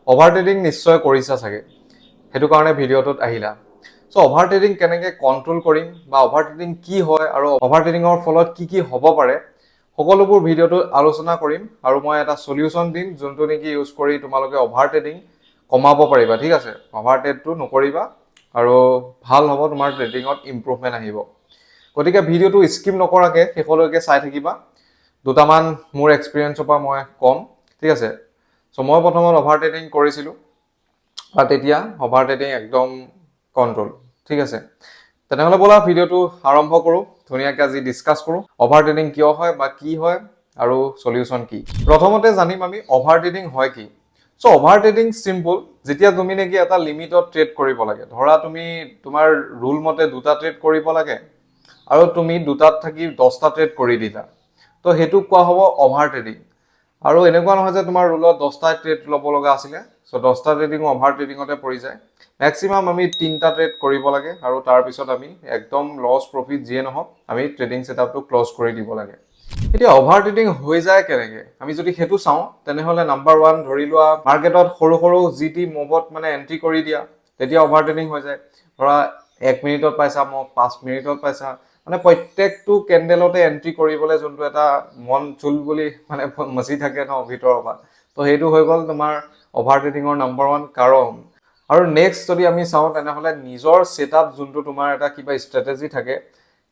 Over trading নিশ্চয় কৰিছা চাগে, সেইটো কাৰণে ভিডিঅ'টোত আহিলা। চ' অভাৰ ট্ৰেডিং কেনেকৈ কণ্ট্ৰল কৰিম বা অভাৰ ট্ৰেডিং কি হয় আৰু অভাৰ ট্ৰেডিঙৰ ফলত কি হ'ব পাৰে, সকলোবোৰ ভিডিঅ'টোত আলোচনা কৰিম আৰু মই এটা সলিউশ্যন দিম যোনটো নেকি ইউজ কৰি তোমালোকে অভাৰ ট্ৰেডিং কমাব পাৰিবা। ঠিক আছে, অভাৰ ট্ৰেডটো নকৰিবা আৰু ভাল হ'ব, তোমাৰ ট্ৰেডিঙত ইম্প্ৰুভমেণ্ট আহিব। গতিকে ভিডিঅ'টো স্কিপ নকৰাকৈ শেষলৈকে চাই থাকিবা। দুটামান মোৰ এক্সপিৰিয়েঞ্চৰ পৰা মই ক'ম, ঠিক আছে। চ' মই প্ৰথমত অভাৰ ট্ৰেডিং কৰিছিলোঁ, বাট এতিয়া অভাৰ ট্ৰেডিং একদম কণ্ট্ৰল, ঠিক আছে। তেনেহ'লে ব'লা ভিডিঅ'টো আৰম্ভ কৰোঁ, ধুনীয়াকৈ আজি ডিছকাছ কৰোঁ অভাৰ ট্ৰেডিং কিয় হয় বা কি হয় আৰু সলিউশ্যন কি। প্ৰথমতে জানিম আমি অভাৰ ট্ৰেডিং হয় কি। চ' অভাৰ ট্ৰেডিং চিম্পল, যেতিয়া তুমি নেকি এটা লিমিটত ট্ৰেড কৰিব লাগে। ধৰা তুমি তোমাৰ ৰুল মতে 2টা ট্ৰেড কৰিব লাগে আৰু তুমি 2টাত থাকি 10টা ট্ৰেড কৰি দিলা, তো সেইটোক কোৱা হ'ব অভাৰ ট্ৰেডিং। আৰু এনেকুৱা নহয় যে তোমাৰ ৰুলত 10টা ট্ৰেড ল'ব লগা আছিলে, চ' 10টা ট্ৰেডিং অভাৰ ট্ৰেডিঙতে পৰি যায়। মেক্সিমাম আমি 3টা ট্ৰেড কৰিব লাগে আৰু তাৰপিছত আমি একদম লছ প্ৰফিট যিয়ে নহওক আমি ট্ৰেডিং ছেটআপটো ক্লজ কৰি দিব লাগে। এতিয়া অভাৰ ট্ৰেডিং হৈ যায় কেনেকৈ, আমি যদি সেইটো চাওঁ তেনেহ'লে নাম্বাৰ 1 ধৰি লোৱা মাৰ্কেটত সৰু সৰু যি টি মুভত মানে এণ্ট্ৰি কৰি দিয়া, তেতিয়া অভাৰ ট্ৰেডিং হৈ যায়। ধৰা 1 মিনিটত পাইছা, মোক 5 মিনিটত পাইছা, মানে প্ৰত্যেকটো কেণ্ডেলতে এণ্ট্ৰি কৰিবলৈ যোনটো এটা মন চুল বুলি মানে মচি থাকে ন ভিতৰৰ পৰা, তো সেইটো হৈ গ'ল তোমাৰ অভাৰ ট্ৰেডিঙৰ নাম্বাৰ 1 কাৰণ। আৰু নেক্সট যদি আমি চাওঁ তেনেহ'লে নিজৰ ছেটআপ যোনটো তোমাৰ এটা কিবা ষ্ট্ৰেটেজি থাকে,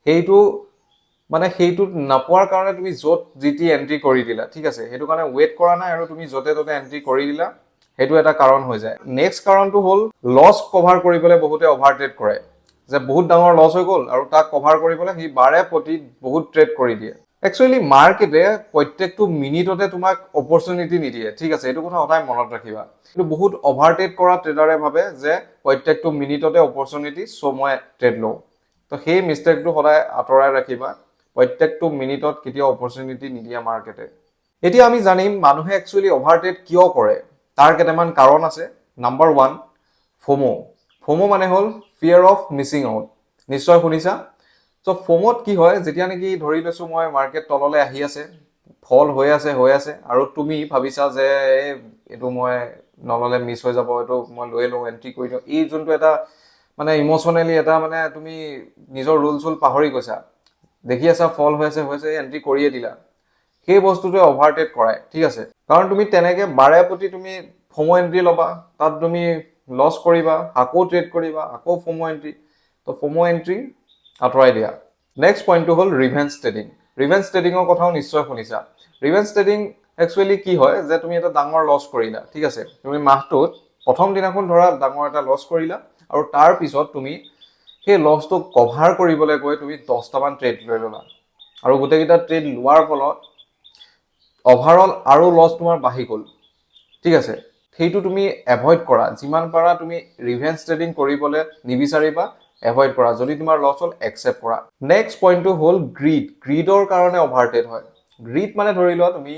সেইটোত নাপোৱাৰ কাৰণে তুমি য'ত যি টি এণ্ট্ৰি কৰি দিলা, ঠিক আছে। সেইটো কাৰণে ৱেইট কৰা নাই আৰু তুমি য'তে ত'তে এণ্ট্ৰি কৰি দিলা, সেইটো এটা কাৰণ হৈ যায়। নেক্সট কাৰণটো হ'ল লছ কভাৰ কৰিবলৈ বহুতে অভাৰ ট্ৰেড কৰে, যে বহুত ডাঙৰ লছ হৈ গ'ল আৰু তাক কভাৰ কৰিবলৈ সি বাৰে প্ৰতি বহুত ট্ৰেড কৰি দিয়ে। একচুৱেলি মাৰ্কেটে প্ৰত্যেকটো মিনিটতে তোমাক অপৰচুনিটি নিদিয়ে, ঠিক আছে, এইটো কথা সদায় মনত ৰাখিবা। কিন্তু বহুত অভাৰ ট্ৰেড কৰা ট্ৰেডাৰে ভাবে যে প্ৰত্যেকটো মিনিটতে অপৰচুনিটি, চ' মই ট্ৰেড লওঁ। তো সেই মিষ্টেকটো সদায় আঁতৰাই ৰাখিবা, প্ৰত্যেকটো মিনিটত কেতিয়াও অপৰচুনিটি নিদিয়ে মাৰ্কেটে। এতিয়া আমি জানিম মানুহে একচুৱেলি অভাৰ ট্ৰেড কিয় কৰে, তাৰ কেইটামান কাৰণ আছে। Number 1 FOMO. ফোমো মানে হ'ল ফিয়াৰ অফ মিছিং আউট, নিশ্চয় শুনিছা। চ' ফোমত কি হয়, যেতিয়া নেকি ধৰি লৈছোঁ মই মাৰ্কেট তললৈ আহি আছে, ফল হৈ আছে আৰু তুমি ভাবিছা যে এইটো মই নল'লে মিছ হৈ যাব, এইটো মই লৈ লওঁ, এণ্ট্ৰি কৰি দিওঁ। এই যোনটো এটা মানে ইম'চনেলি এটা মানে তুমি নিজৰ ৰুল চুল পাহৰি গৈছা, দেখি আছা ফল হৈ আছে এণ্ট্ৰি কৰিয়ে দিলা, সেই বস্তুটোৱে অভাৰ ট্ৰেড কৰাই, ঠিক আছে। কাৰণ তুমি তেনেকৈ বাৰে প্ৰতি তুমি ফোমো এণ্ট্ৰি ল'বা, তাত তুমি লছ কৰিবা, আকৌ ট্ৰেড কৰিবা, আকৌ ফোমো এণ্ট্ৰি, তো ফোমো এণ্ট্ৰি আঁতৰাই দিয়া। নেক্সট পইণ্টটো হ'ল ৰিভেঞ্জ ট্ৰেডিং। ৰিভেঞ্জ ট্ৰেডিঙৰ কথাও নিশ্চয় শুনিছা। ৰিভেঞ্জ ট্ৰেডিং একচুৱেলি কি হয়, যে তুমি এটা ডাঙৰ লছ কৰিলা, ঠিক আছে। তুমি মাহটোত প্ৰথম দিনাখন ধৰা ডাঙৰ এটা লছ কৰিলা আৰু তাৰপিছত তুমি সেই লছটো কভাৰ কৰিবলৈ গৈ তুমি 10টামান ট্ৰেড লৈ ল'লা আৰু গোটেইকেইটা ট্ৰেড লোৱাৰ ফলত অভাৰঅল আৰু লছ তোমাৰ বাঢ়ি গ'ল, ঠিক আছে। সেইটো তুমি এভইড কৰা, যিমান পাৰা তুমি ৰিভেঞ্জ ট্ৰেডিং কৰিবলৈ নিবিচাৰিবা, এভইড কৰা। যদি তোমাৰ লছ হ'ল একচেপ্ট কৰা। নেক্সট পইণ্টটো হ'ল গ্ৰীড। গ্ৰীডৰ কাৰণে অভাৰ ট্ৰেড হয়। গ্ৰীড মানে ধৰি লোৱা তুমি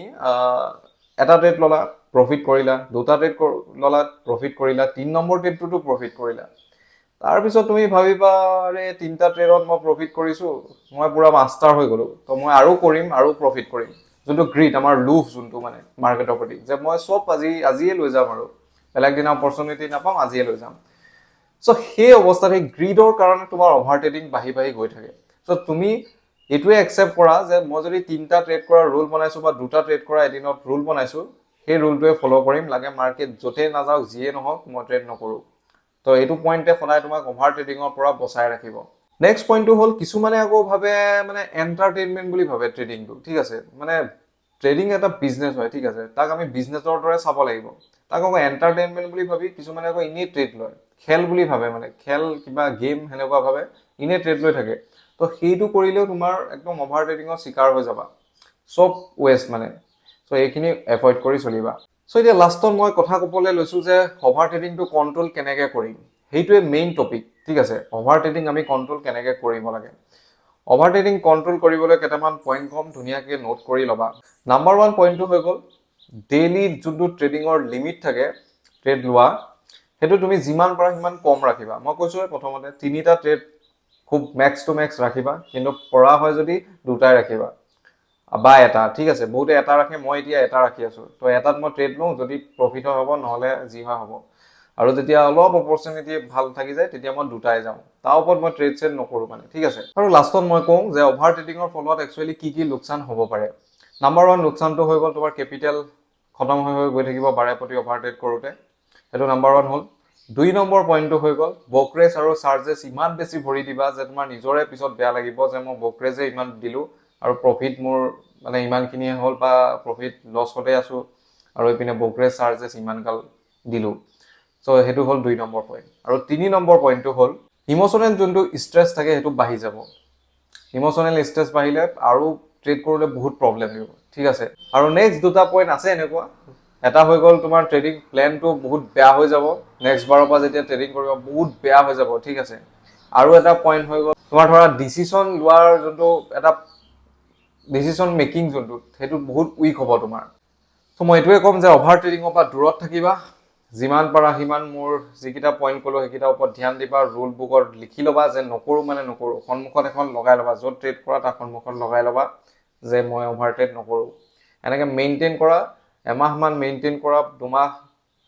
এটা ট্ৰেড ল'লা, প্ৰফিট কৰিলা, 2টা ট্ৰেড ল'লা, প্ৰফিট কৰিলা, 3 নম্বৰ ট্ৰেডটোতো প্ৰফিট কৰিলা। তাৰপিছত তুমি ভাবিবা আৰে 3টা ট্ৰেডত মই প্ৰফিট কৰিছোঁ, মই পুৰা মাষ্টাৰ হৈ গ'লোঁ, তো মই আৰু কৰিম আৰু প্ৰফিট কৰিম। যোনটো গ্ৰীড, আমাৰ লোভ যোনটো মানে মাৰ্কেটৰ প্ৰতি, যে মই চব আজিয়ে লৈ যাম আৰু বেলেগ দিনা অপৰচুনিটি নাপাম, আজিয়ে লৈ যাম। চ' সেই অৱস্থাত সেই গ্ৰীডৰ কাৰণে তোমাৰ অভাৰ ট্ৰেডিং বাঢ়ি গৈ থাকে। চ' তুমি এইটোৱে একচেপ্ট কৰা যে মই যদি 3টা ট্ৰেড কৰাৰ ৰুল বনাইছোঁ বা 2টা ট্ৰেড কৰা এদিনত ৰুল বনাইছোঁ, সেই ৰুলটোৱে ফ'ল' কৰিম, লাগে মাৰ্কেট য'তেই নাযাওক যিয়ে নহওক মই ট্ৰেড নকৰোঁ। তো এইটো পইণ্টে সদায় তোমাক অভাৰ ট্ৰেডিঙৰ পৰা বচাই ৰাখিব। নেক্সট পইণ্টটো হ'ল কিছুমানে আকৌ ভাবে মানে এণ্টাৰটেইনমেণ্ট বুলি ভাবে ট্ৰেডিংটো, ঠিক আছে। মানে ট্ৰেডিং এটা বিজনেছ হয়, ঠিক আছে, তাক আমি বিজনেছৰ দৰে চাব লাগিব। তাক আকৌ এণ্টাৰটেইনমেণ্ট বুলি ভাবি কিছুমানে আকৌ এনেই ট্ৰেড লয়, খেল বুলি ভাবে, মানে খেল কিবা গেম সেনেকুৱা ভাবে, এনেই ট্ৰেড লৈ থাকে। তো সেইটো কৰিলেও তোমাৰ একদম অভাৰ ট্ৰেডিঙৰ চিকাৰ হৈ যাবা, চব ৱেষ্ট মানে। চ' এইখিনি এভইড কৰি চলিবা। চ' এতিয়া লাষ্টত মই কথা ক'বলৈ লৈছোঁ যে অভাৰ ট্ৰেডিংটো কণ্ট্ৰল কেনেকৈ কৰিম, সেইটোৱে মেইন টপিক, ঠিক আছে। অভাৰ ট্ৰেডিং আমি কণ্ট্ৰল কেনেকৈ কৰিব লাগে। অভাৰ ট্ৰেডিং কণ্ট্ৰল কৰিবলৈ কেইটামান পইণ্ট কম, ধুনীয়াকৈ নোট কৰি ল'বা। নাম্বাৰ 1 পইণ্টটো হৈ গ'ল ডেইলি যোনটো ট্ৰেডিঙৰ লিমিট থাকে ট্ৰেড লোৱা, সেইটো তুমি যিমান পাৰা সিমান কম ৰাখিবা। মই কৈছোঁ প্ৰথমতে 3টা ট্ৰেড খুব মেক্স টু মেক্স ৰাখিবা, কিন্তু পৰা হয় যদি 2টাই ৰাখিবা। বা এটা, ঠিক আছে, বহুতে এটা ৰাখে, মই এতিয়া এটা ৰাখি আছো, তো এটাত মই ট্ৰেড লওঁ, যদি প্ৰফিট হ'ব নহ'লে যি হয় হ'ব, আৰু যেতিয়া অলপ অপৰচুনিটি ভাল থাকি যায় তেতিয়া মই দুটাই যাওঁ, তাৰ ওপৰত মই ট্ৰেড চেড নকৰোঁ মানে, ঠিক আছে। আৰু লাষ্টত মই কওঁ যে অভাৰ ট্ৰেডিঙৰ ফলত একচুৱেলি কি কি লোকচান হ'ব পাৰে। নাম্বাৰ 1 লোকচানটো হৈ গ'ল তোমাৰ কেপিটেল খতম হৈ গৈ থাকিব বাৰে প্ৰতি অভাৰ ট্ৰেড কৰোঁতে, সেইটো নাম্বাৰ 1 হ'ল। 2 নম্বৰ পইণ্টটো হৈ গ'ল ব্ৰ'কাৰেজ আৰু চাৰ্জেছ ইমান বেছি ভৰি দিবা যে তোমাৰ নিজৰে পিছত বেয়া লাগিব যে মই ব্ৰ'কাৰেজে ইমান দিলোঁ আৰু প্ৰফিট মোৰ মানে ইমানখিনিয়ে হ'ল বা প্ৰফিট লছতে আছোঁ, আৰু এইপিনে ব্ৰ'কাৰেজ চাৰ্জেছ ইমানগাল দিলোঁ। চ' সেইটো হ'ল 2 নম্বৰ পইণ্ট। আৰু 3 নম্বৰ পইণ্টটো হ'ল ইম'চনেল যোনটো ষ্ট্ৰেছ থাকে সেইটো বাঢ়ি যাব। ইম'চনেল ষ্ট্ৰেছ বাঢ়িলে আৰু ট্ৰেড কৰোঁতে বহুত প্ৰব্লেম দিব, ঠিক আছে। আৰু নেক্সট দুটা পইণ্ট আছে এনেকুৱা, এটা হৈ গ'ল তোমাৰ ট্ৰেডিং প্লেনটো বহুত বেয়া হৈ যাব, নেক্সট বাৰৰ পৰা যেতিয়া ট্ৰেডিং কৰিব বহুত বেয়া হৈ যাব, ঠিক আছে। আৰু এটা পইণ্ট হৈ গ'ল তোমাৰ ধৰা ডিচিশ্যন লোৱাৰ যোনটো এটা ডিচিশ্যন মেকিং যোনটো, সেইটো বহুত উইক হ'ব তোমাৰ। চ' মই এইটোৱে ক'ম যে অভাৰ ট্ৰেডিঙৰ পৰা দূৰত থাকিবা, যিমান পাৰা সিমান মোৰ যিকেইটা পইণ্ট ক'লোঁ সেইকেইটাৰ ওপৰত ধ্যান দিবা, ৰুল বুকত লিখি ল'বা যে নকৰোঁ মানে নকৰোঁ, সন্মুখত এখন লগাই ল'বা, য'ত ট্ৰেড কৰা তাৰ সন্মুখত লগাই ল'বা যে মই অভাৰ ট্ৰেড নকৰোঁ। এনেকৈ মেইনটেইন কৰা, এমাহমান মেইনটেইন কৰা, 2 মাহ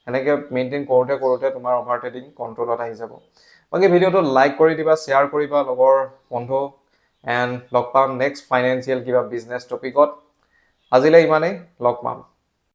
এনেকৈ মেইনটেইন কৰোঁতে কৰোঁতে তোমাৰ অভাৰ ট্ৰেডিং কণ্ট্ৰলত আহি যাব। বাকী ভিডিঅ'টো লাইক কৰি দিবা, শ্বেয়াৰ কৰিবা লগৰ বন্ধু, এণ্ড লগ পাম নেক্সট ফাইনেন্সিয়েল কিবা বিজনেছ টপিকত। আজিলৈ ইমানেই, লগ পাম।